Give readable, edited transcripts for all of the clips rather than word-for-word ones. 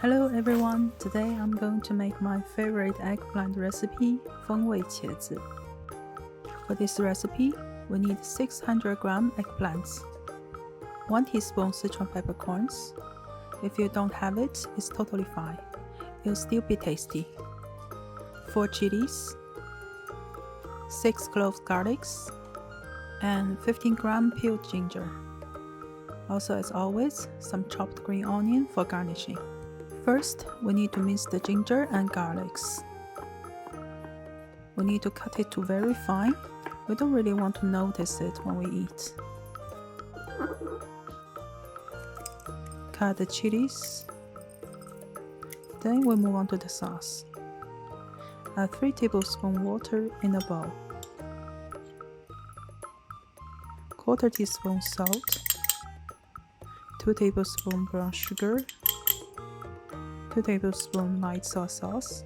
Hello everyone, today I'm going to make my favorite eggplant recipe, Feng茄子. For this recipe, we need 600 gram eggplants, 1 teaspoon sichuan peppercorns. If you don't have it, it's totally fine. It'll still be tasty. 4 chilies, 6 cloves garlics, and 15 gram peeled ginger. Also, as always, some chopped green onion for garnishing. First, we need to mince the ginger and garlics. We need to cut it to very fine. We don't really want to notice it when we eat. Cut the chilies. Then we move on to the sauce. Add 3 tablespoons water in a bowl. 1/4 teaspoon salt. 2 tablespoons brown sugar. 2 tablespoons light soy sauce.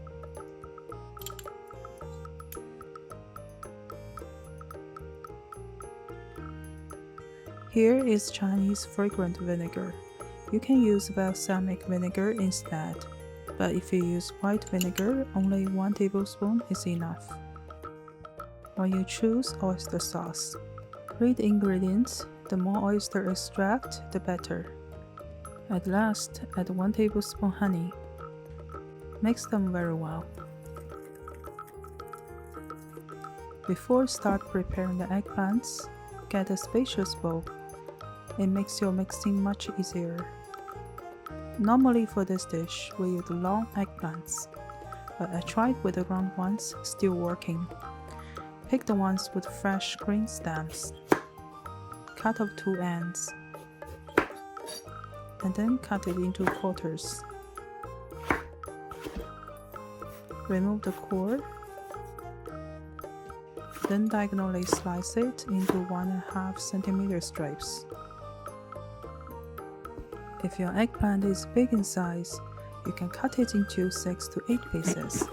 Here is Chinese fragrant vinegar. You can use balsamic vinegar instead, but if you use white vinegar, only 1 tablespoon is enough. When you choose oyster sauce, read the ingredients. The more oyster extract, the better. At last, add 1 tablespoon honey. Mix them very well. Before you start preparing the eggplants, get a spacious bowl. It makes your mixing much easier. Normally for this dish, we use long eggplants, but I tried with the round ones, still working. Pick the ones with fresh green stems. Cut off 2 ends, and then cut it into quarters. Remove the core, then diagonally slice it into 1.5 cm strips. If your eggplant is big in size, you can cut it into 6 to 8 pieces.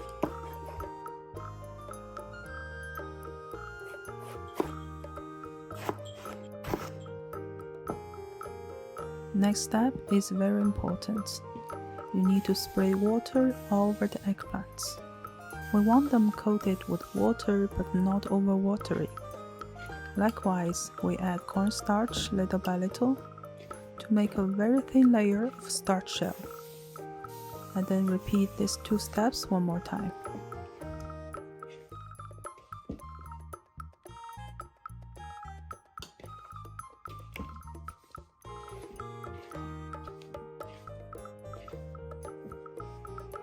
Next step is very important. You need to spray water all over the eggplants. We want them coated with water but not over watery. Likewise, we add cornstarch little by little to make a very thin layer of starch shell. And then repeat these 2 steps one more time.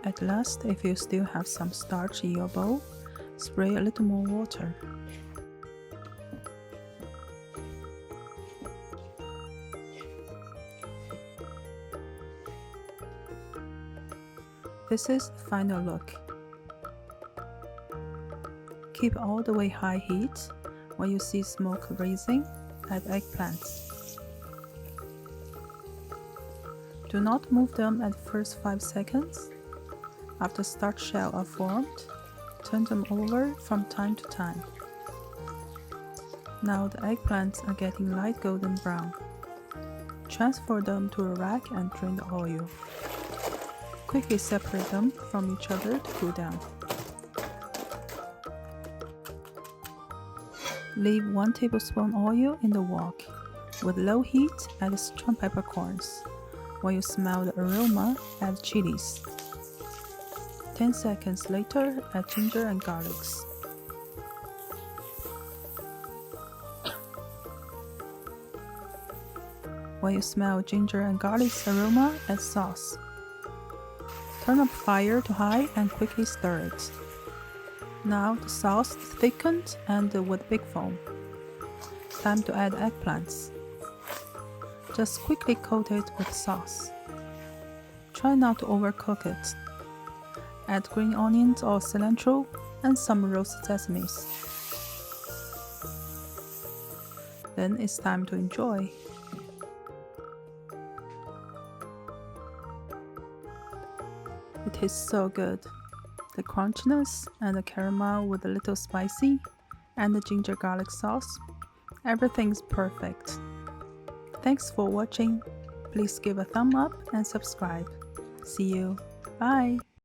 At last, if you still have some starch in your bowl, spray a little more water. This is the final look. Keep all the way high heat. When you see smoke rising, add eggplants. Do not move them at the first 5 seconds. After starch shells are formed, turn them over from time to time. Now the eggplants are getting light golden brown. Transfer them to a rack and drain the oil. Quickly separate them from each other to cool down. Leave 1 tablespoon oil in the wok. With low heat, add sichuan peppercorns. When you smell the aroma, add chilies. 10 seconds later, add ginger and garlics. When you smell ginger and garlic's aroma, add sauce. Turn up fire to high and quickly stir it. Now the sauce is thickened and with big foam. Time to add eggplants. Just quickly coat it with sauce. Try not to overcook it. Add green onions or cilantro and some roasted sesames. Then it's time to enjoy. It tastes so good. The crunchiness and the caramel with a little spicy and the ginger garlic sauce. Everything's perfect. Thanks for watching. Please give a thumb up and subscribe. See you. Bye.